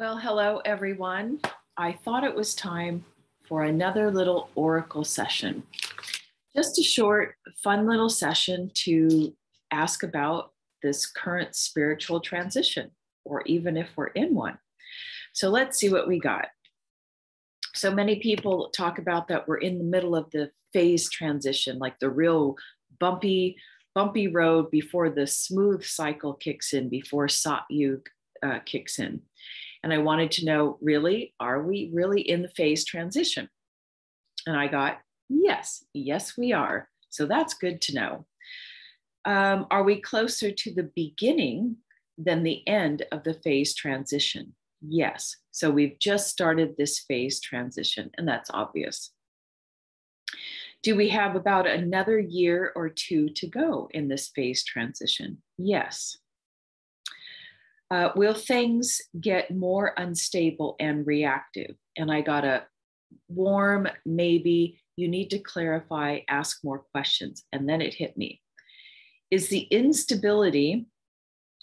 Well, hello, everyone. I thought it was time for another little oracle session. Just a short, fun little session to ask about this current spiritual transition, or even if we're in one. So let's see what we got. So many people talk about that we're in the middle of the phase transition, like the real bumpy road before the smooth cycle kicks in, before Satyug kicks in. And I wanted to know, really, are we really in the phase transition? And I got, yes, we are. So that's good to know. Are we closer to the beginning than the end of the phase transition? Yes. So we've just started this phase transition, and that's obvious. Do we have about another year or two to go in this phase transition? Yes. Will things get more unstable and reactive? And I got a warm, maybe, you need to clarify, ask more questions. And then it hit me. Is the instability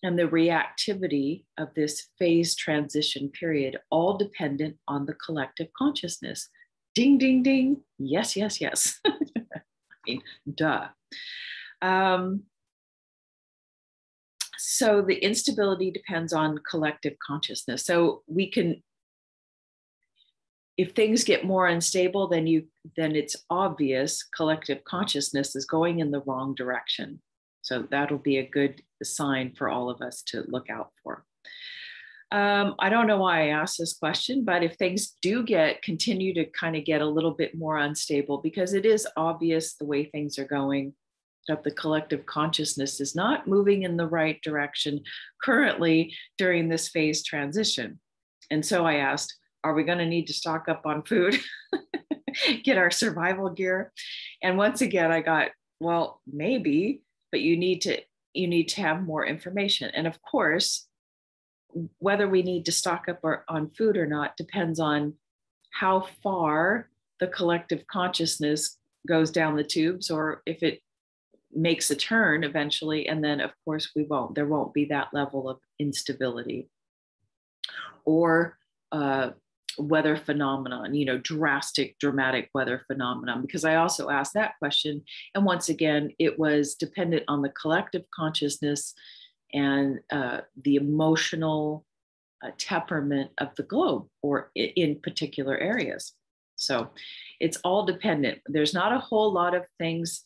and the reactivity of this phase transition period all dependent on the collective consciousness? Ding, ding, ding. Yes, yes, yes. I mean, duh. So the instability depends on collective consciousness. So we can, if things get more unstable, then it's obvious collective consciousness is going in the wrong direction. So that'll be a good sign for all of us to look out for. I don't know why I asked this question, but if things do continue to kind of get a little bit more unstable, because it is obvious the way things are going, that the collective consciousness is not moving in the right direction currently during this phase transition. And so I asked, are we going to need to stock up on food, get our survival gear? And once again, I got, well, maybe, but you need to have more information. And of course, whether we need to stock up on food or not depends on how far the collective consciousness goes down the tubes, or if it makes a turn eventually, and then of course there won't be that level of instability or weather phenomenon, dramatic weather phenomenon, because I also asked that question, and once again it was dependent on the collective consciousness and the emotional temperament of the globe, or in particular areas. So it's all dependent. There's not a whole lot of things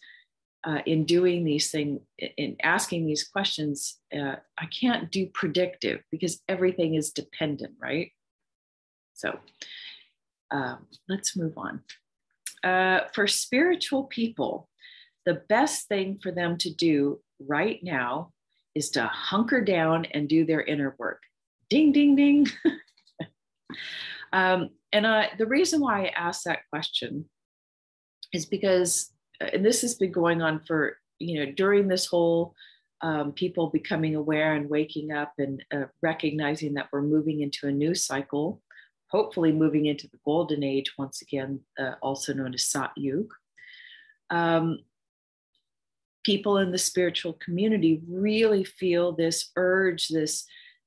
in doing these things, in asking these questions. I can't do predictive because everything is dependent, right? So let's move on. For spiritual people, the best thing for them to do right now is to hunker down and do their inner work. Ding, ding, ding. And the reason why I asked that question is because, and this has been going on for, during this whole people becoming aware and waking up and recognizing that we're moving into a new cycle, hopefully moving into the golden age once again, also known as Satyug. People in the spiritual community really feel this urge, this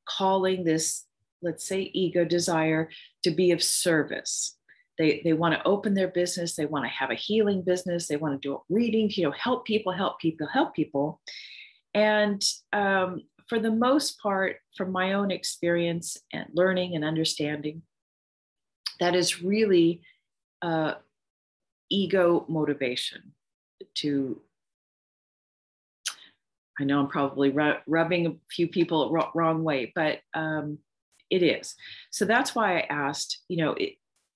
calling, this, let's say, ego desire to be of service. They want to open their business. They want to have a healing business. They want to do readings, help people. And for the most part, from my own experience and learning and understanding, that is really ego motivation to, I know I'm probably rubbing a few people the wrong way, but it is. So that's why I asked,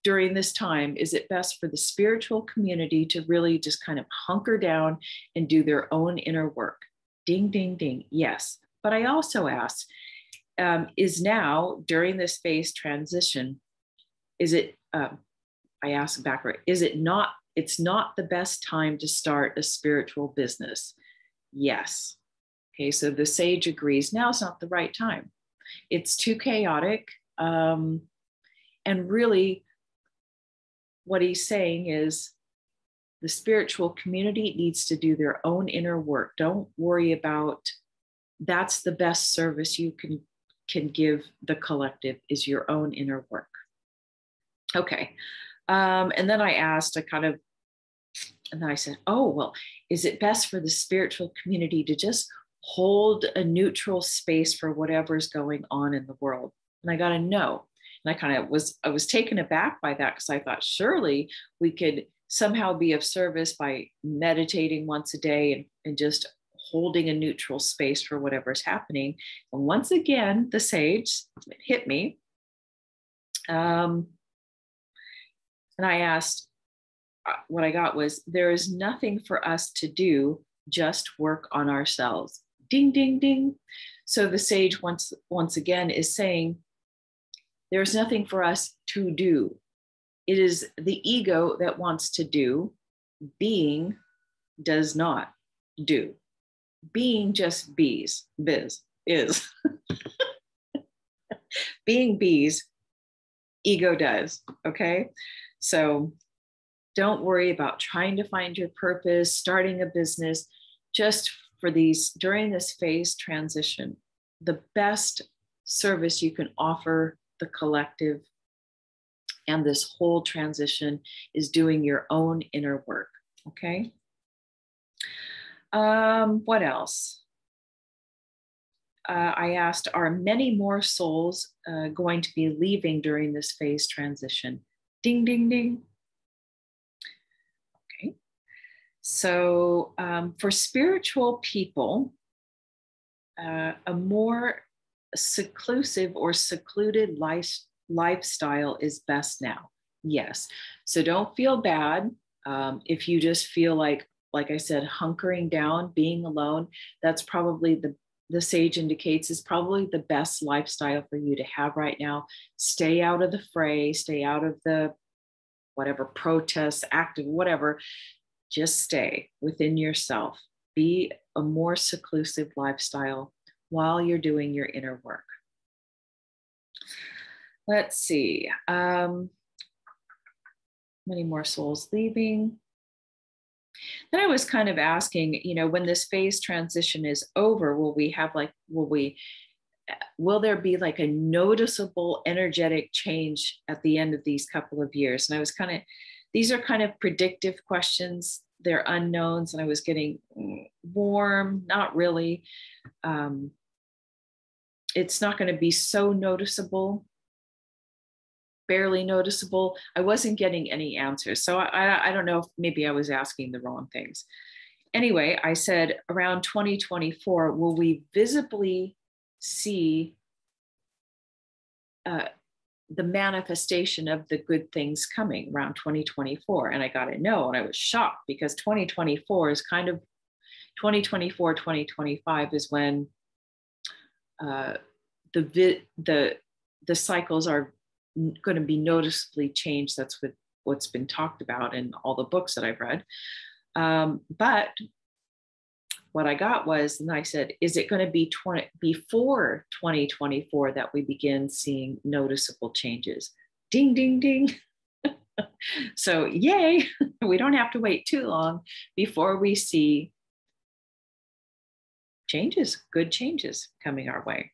during this time, is it best for the spiritual community to really just kind of hunker down and do their own inner work? Ding, ding, ding. Yes. But I also asked, is now during this phase transition, is it, I asked backward, it's not the best time to start a spiritual business? Yes. Okay. So the sage agrees now is not the right time. It's too chaotic. And really, what he's saying is the spiritual community needs to do their own inner work. Don't worry about, that's the best service you can can give the collective is your own inner work. Okay. And then I asked, and then I said, oh, well, is it best for the spiritual community to just hold a neutral space for whatever's going on in the world? And I got a no. And I was taken aback by that, because I thought surely we could somehow be of service by meditating once a day and just holding a neutral space for whatever's happening. And once again, the sage hit me. And I asked, what I got was, there is nothing for us to do, just work on ourselves. Ding, ding, ding. So the sage once again is saying, there's nothing for us to do. It is the ego that wants to do. Being does not do. Being just is. Being bees, ego does, okay? So don't worry about trying to find your purpose, starting a business. Just for during this phase transition, the best service you can offer the collective and this whole transition is doing your own inner work, okay? What else? I asked, are many more souls going to be leaving during this phase transition? Ding, ding, ding. Okay. So for spiritual people, a more seclusive or secluded lifestyle is best now. Yes. So don't feel bad if you just feel like I said, hunkering down, being alone. That's probably the sage indicates is probably the best lifestyle for you to have right now. Stay out of the fray, stay out of the whatever protests, active, whatever. Just stay within yourself. Be a more seclusive lifestyle while you're doing your inner work. Let's see. Many more souls leaving. Then I was kind of asking, when this phase transition is over, will there be like a noticeable energetic change at the end of these couple of years? And I was these are kind of predictive questions. They're unknowns. And I was getting warm, not really. It's not going to be so noticeable, barely noticeable. I wasn't getting any answers. So I don't know if maybe I was asking the wrong things. Anyway, I said around 2024, will we visibly see the manifestation of the good things coming around 2024? And I got a no, and I was shocked, because 2024 is kind of 2025 is when the cycles are going to be noticeably changed. That's what's been talked about in all the books that I've read. But what I got was, and I said, is it going to be before 2024 that we begin seeing noticeable changes? Ding, ding, ding. So yay, we don't have to wait too long before we see changes, good changes coming our way.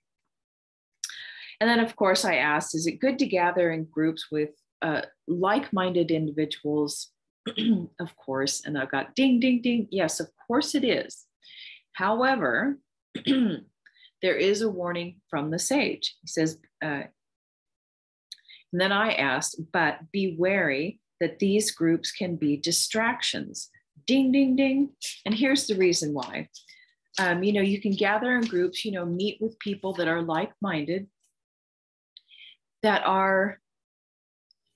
And then, of course, I asked, is it good to gather in groups with like-minded individuals? Of course. And I've got ding, ding, ding. Yes, of course it is. However, there is a warning from the sage. He says, and then I asked, but be wary that these groups can be distractions. Ding, ding, ding. And here's the reason why. You can gather in groups, meet with people that are like-minded, that are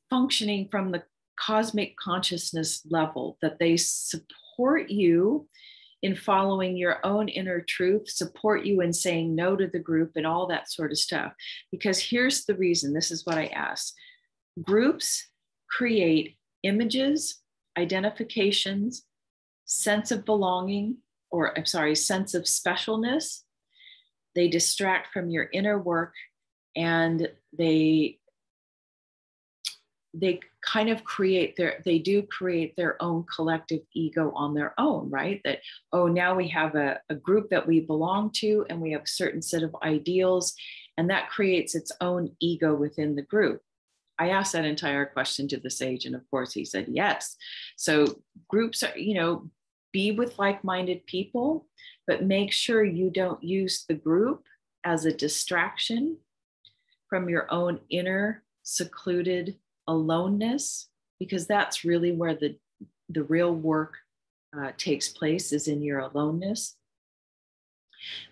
functioning from the cosmic consciousness level, that they support you in following your own inner truth, support you in saying no to the group and all that sort of stuff. Because here's the reason, this is what I asked. Groups create images, identifications, sense of belonging, sense of specialness. They distract from your inner work, and they kind of create their own collective ego on their own, right? That, oh, now we have a group that we belong to, and we have a certain set of ideals, And that creates its own ego within the group. I asked that entire question to the sage, and of course he said yes. So groups are, be with like-minded people, but make sure you don't use the group as a distraction from your own inner secluded aloneness, because that's really where the real work takes place, is in your aloneness.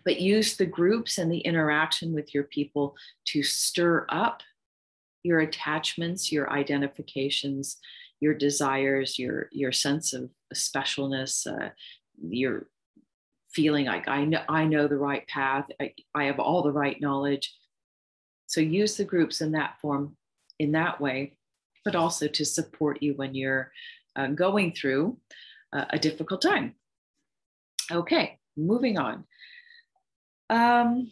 But use the groups and the interaction with your people to stir up your attachments, your identifications, your desires, your sense of specialness, your feeling like I know the right path, I have all the right knowledge. So use the groups in that form, in that way, but also to support you when you're going through a difficult time. Okay, moving on. And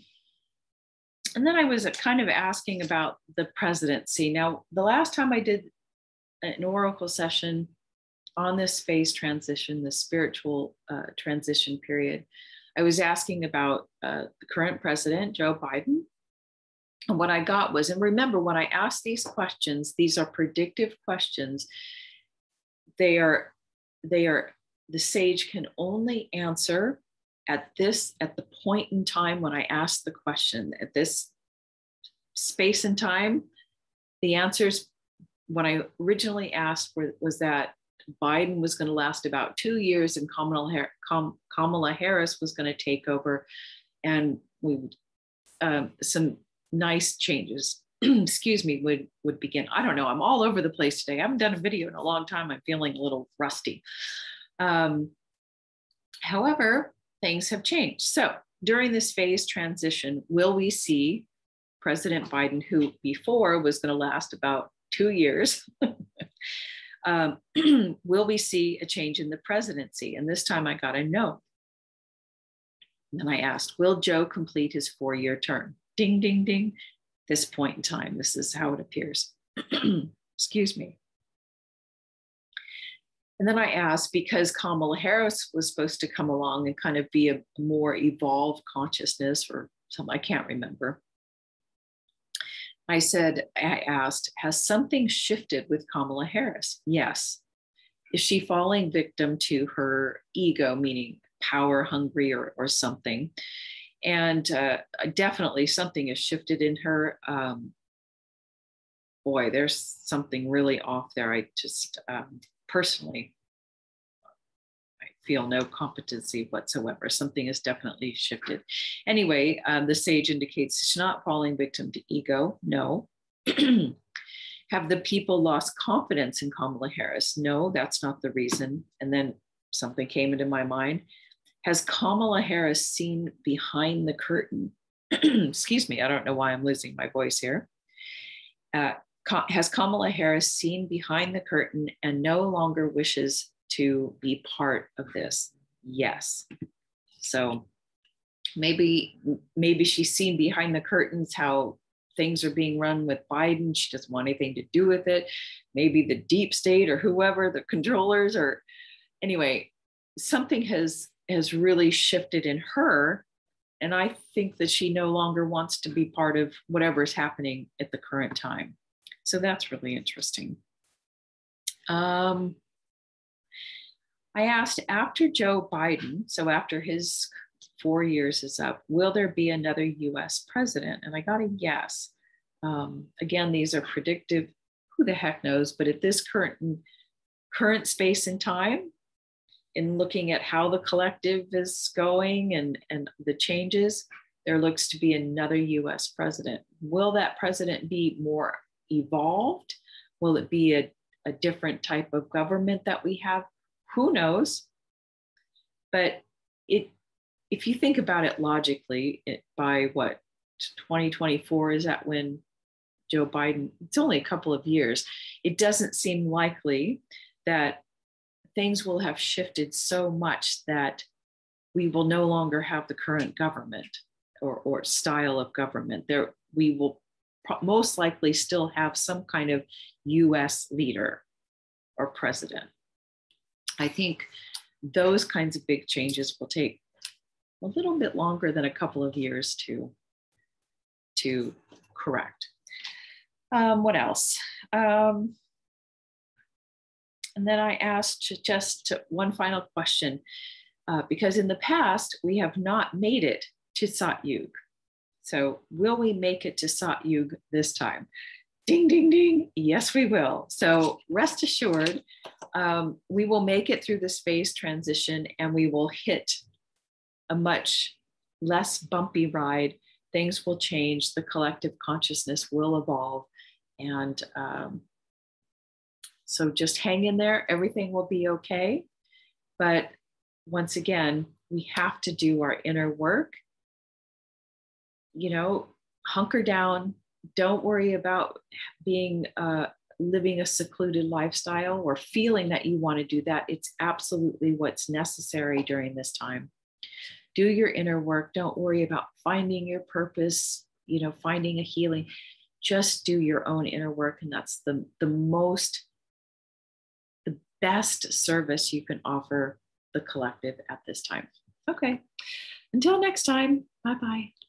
then I was kind of asking about the presidency. Now, the last time I did an oracle session on this phase transition, the spiritual transition period, I was asking about the current president, Joe Biden. And what I got was, and remember, when I ask these questions, these are predictive questions. The sage can only answer at the point in time when I ask the question, at this space and time. The answers, when I originally asked, was that Biden was going to last about 2 years and Kamala Harris was going to take over, and some nice changes, excuse me, would begin. I don't know. I'm all over the place today. I haven't done a video in a long time. I'm feeling a little rusty. However, things have changed. So during this phase transition, will we see President Biden, who before was going to last about 2 years, will we see a change in the presidency? And this time I got a no. And then I asked, will Joe complete his 4-year term? Ding, ding, ding. This point in time, this is how it appears. Excuse me. And then I asked, because Kamala Harris was supposed to come along and kind of be a more evolved consciousness or something, I can't remember. I asked, has something shifted with Kamala Harris? Yes. Is she falling victim to her ego, meaning power hungry or something? And definitely something has shifted in her. Boy, there's something really off there. I just personally, I feel no competency whatsoever. Something has definitely shifted. Anyway, the sage indicates she's not falling victim to ego. No. Have the people lost confidence in Kamala Harris? No, that's not the reason. And then something came into my mind. Has Kamala Harris seen behind the curtain? Excuse me, I don't know why I'm losing my voice here. Has Kamala Harris seen behind the curtain and no longer wishes to be part of this? Yes. So maybe she's seen behind the curtains how things are being run with Biden. She doesn't want anything to do with it. Maybe the deep state or whoever, the controllers, or anyway, something has really shifted in her. And I think that she no longer wants to be part of whatever is happening at the current time. So that's really interesting. I asked, after Joe Biden, so after his 4 years is up, will there be another US president? And I got a yes. Again, these are predictive, who the heck knows, but at this current space and time, in looking at how the collective is going and the changes, there looks to be another US president. Will that president be more evolved? Will it be a different type of government that we have? Who knows? But if you think about it logically, by what, 2024, is that when Joe Biden, it's only a couple of years, it doesn't seem likely that things will have shifted so much that we will no longer have the current government or style of government. We will most likely still have some kind of US leader or president. I think those kinds of big changes will take a little bit longer than a couple of years to to correct. What else? And then I asked just one final question, because in the past, we have not made it to Sat Yug. So will we make it to Sat Yug this time? Ding, ding, ding. Yes, we will. So rest assured, we will make it through this phase transition and we will hit a much less bumpy ride. Things will change. The collective consciousness will evolve. And so just hang in there. Everything will be okay. But once again, we have to do our inner work. You know, hunker down. Don't worry about being living a secluded lifestyle or feeling that you want to do that. It's absolutely what's necessary during this time. Do your inner work. Don't worry about finding your purpose, you know, finding a healing. Just do your own inner work. And that's the best service you can offer the collective at this time. Okay. Until next time. Bye-bye.